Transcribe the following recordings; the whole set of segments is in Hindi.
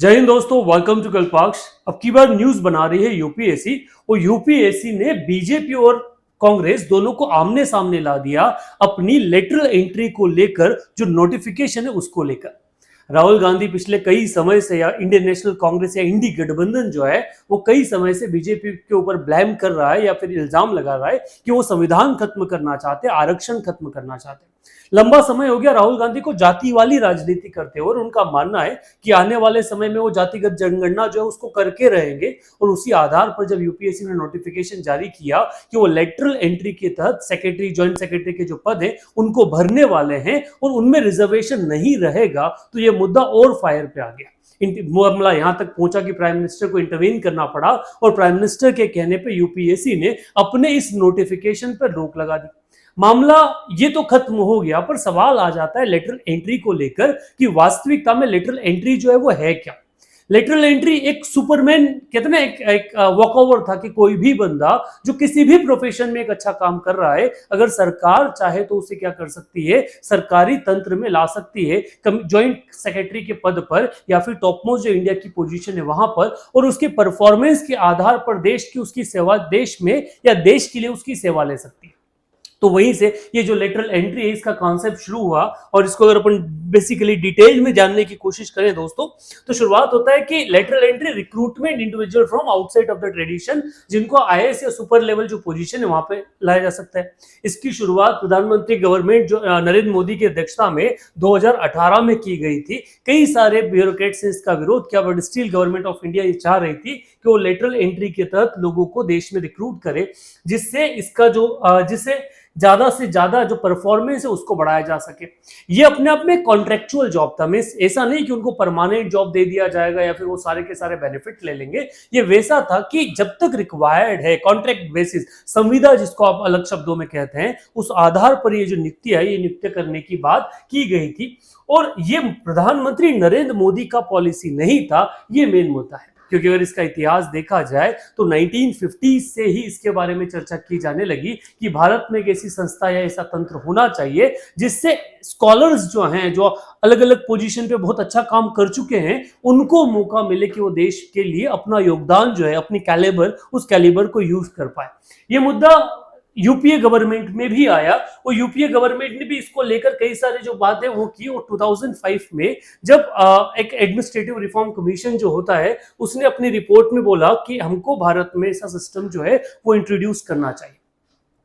जय हिंद दोस्तों, वेलकम टू कल्पाक्ष। अब की बार न्यूज बना रही है यूपीएससी और यूपीएससी ने बीजेपी और कांग्रेस दोनों को आमने सामने ला दिया अपनी लेटरल एंट्री को लेकर। जो नोटिफिकेशन है उसको लेकर राहुल गांधी पिछले कई समय से या इंडियन नेशनल कांग्रेस या इंडी गठबंधन जो है वो कई समय से बीजेपी के ऊपर ब्लेम कर रहा है या फिर इल्जाम लगा रहा है कि वो संविधान खत्म करना चाहते हैं, आरक्षण खत्म करना चाहते हैं। लंबा समय हो गया राहुल गांधी को जाति वाली राजनीति करते हुए और उनका मानना है कि आने वाले समय में वो जातिगत जनगणना जो है उसको करके रहेंगे। और उसी आधार पर जब यूपीएससी ने नोटिफिकेशन जारी किया कि वो लेटरल एंट्री के तहत सेक्रेटरी, ज्वाइंट सेक्रेटरी के जो पद है उनको भरने वाले हैं और उनमें रिजर्वेशन नहीं रहेगा, तो ये मुद्दा और फायर पे आ गया। मामला यहां तक पहुंचा कि प्राइम मिनिस्टर को इंटरवीन करना पड़ा और प्राइम मिनिस्टर के कहने पे यूपीएससी ने अपने इस नोटिफिकेशन पर रोक लगा दी। मामला ये तो खत्म हो गया, पर सवाल आ जाता है लेटरल एंट्री को लेकर कि वास्तविकता में लेटरल एंट्री जो है वो है क्या। लेटरल एंट्री एक सुपरमैन कहते ना, एक वॉकओवर था कि कोई भी बंदा जो किसी भी प्रोफेशन में एक अच्छा काम कर रहा है, अगर सरकार चाहे तो उसे क्या कर सकती है, सरकारी तंत्र में ला सकती है, ज्वाइंट सेक्रेटरी के पद पर या फिर टॉप मोस्ट जो इंडिया की पोजीशन है वहां पर, और उसके परफॉर्मेंस के आधार पर देश की उसकी सेवा, देश में या देश के लिए उसकी सेवा ले सकती है। तो वहीं से ये जो लेटरल एंट्री है इसका कॉन्सेप्ट शुरू हुआ। और इसको अगर अपन बेसिकली डिटेल में जानने की कोशिश करें दोस्तों, तो शुरुआत होता है कि lateral entry recruitment individual from outside of the tradition, जिनको आईएएस या सुपर लेवल जो पोजीशन है वहां पे लाया जा सकता है। इसकी शुरुआत प्रधानमंत्री गवर्नमेंट जो नरेंद्र मोदी की अध्यक्षता में 2018 में की गई थी। कई सारे ब्यूरोक्रेट्स ने इसका विरोध किया, but still government of India ये चाह रही थी कि वो लेटरल एंट्री के तहत लोगों को देश में रिक्रूट करे, जिससे इसका जिससे ज्यादा से ज्यादा जो परफॉर्मेंस है उसको बढ़ाया जा सके। ये अपने आप में कॉन्ट्रेक्चुअल जॉब था। ऐसा नहीं कि उनको परमानेंट जॉब दे दिया जाएगा या फिर वो सारे के सारे बेनिफिट ले लेंगे। ये वैसा था कि जब तक रिक्वायर्ड है, कॉन्ट्रैक्ट बेसिस, संविदा जिसको आप अलग शब्दों में कहते हैं, उस आधार पर ये जो नियुक्ति है, ये नियुक्ति करने की बात की गई थी। और ये प्रधानमंत्री नरेंद्र मोदी का पॉलिसी नहीं था, ये मेन मुद्दा है। क्योंकि अगर इसका इतिहास देखा जाए तो 1950 से ही इसके बारे में चर्चा की जाने लगी कि भारत में एक ऐसी संस्था या ऐसा तंत्र होना चाहिए जिससे स्कॉलर्स जो हैं, जो अलग अलग पोजीशन पे बहुत अच्छा काम कर चुके हैं, उनको मौका मिले कि वो देश के लिए अपना योगदान जो है, अपनी कैलिबर, उस कैलिबर को यूज कर पाए। ये मुद्दा यूपीए गवर्नमेंट में भी आया और यूपीए गवर्नमेंट ने भी इसको लेकर कई सारे जो बातें वो की। और 2005 में जब एक एडमिनिस्ट्रेटिव रिफॉर्म कमीशन जो होता है उसने अपनी रिपोर्ट में बोला कि हमको भारत में ऐसा सिस्टम जो है वो इंट्रोड्यूस करना चाहिए।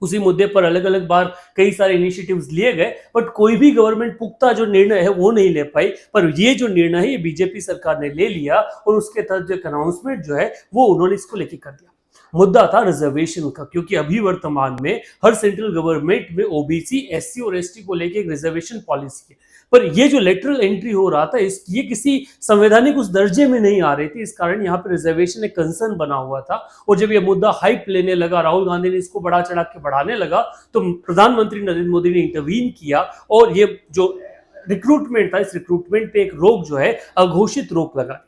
उसी मुद्दे पर अलग अलग बार कई सारे इनिशिएटिव्स लिए गए, बट कोई भी गवर्नमेंट पुख्ता जो निर्णय है वो नहीं ले पाई। पर ये जो निर्णय है ये बीजेपी सरकार ने ले लिया और उसके तहत जो अनाउंसमेंट जो है वो उन्होंने इसको लेके कर दिया। मुद्दा था रिजर्वेशन का, क्योंकि अभी वर्तमान में हर सेंट्रल गवर्नमेंट में ओबीसी, एससी और एसटी को लेके एक रिजर्वेशन पॉलिसी है। पर ये जो लेटरल एंट्री हो रहा था ये किसी संवैधानिक उस दर्जे में नहीं आ रही थी, इस कारण यहाँ पे रिजर्वेशन एक कंसर्न बना हुआ था। और जब ये मुद्दा हाइप लेने लगा, राहुल गांधी ने इसको बढ़ा चढ़ा के बढ़ाने लगा, तो प्रधानमंत्री नरेंद्र मोदी ने इंटरवीन किया और ये जो रिक्रूटमेंट था, इस रिक्रूटमेंट पे एक रोक जो है, अघोषित रोक लगा।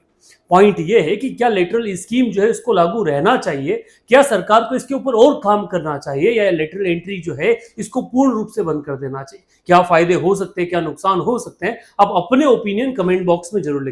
पॉइंट ये है कि क्या लेटरल स्कीम जो है इसको लागू रहना चाहिए, क्या सरकार को इसके ऊपर और काम करना चाहिए, या लेटरल एंट्री जो है इसको पूर्ण रूप से बंद कर देना चाहिए। क्या फायदे हो सकते हैं, क्या नुकसान हो सकते हैं, आप अपने ओपिनियन कमेंट बॉक्स में जरूर लिखें।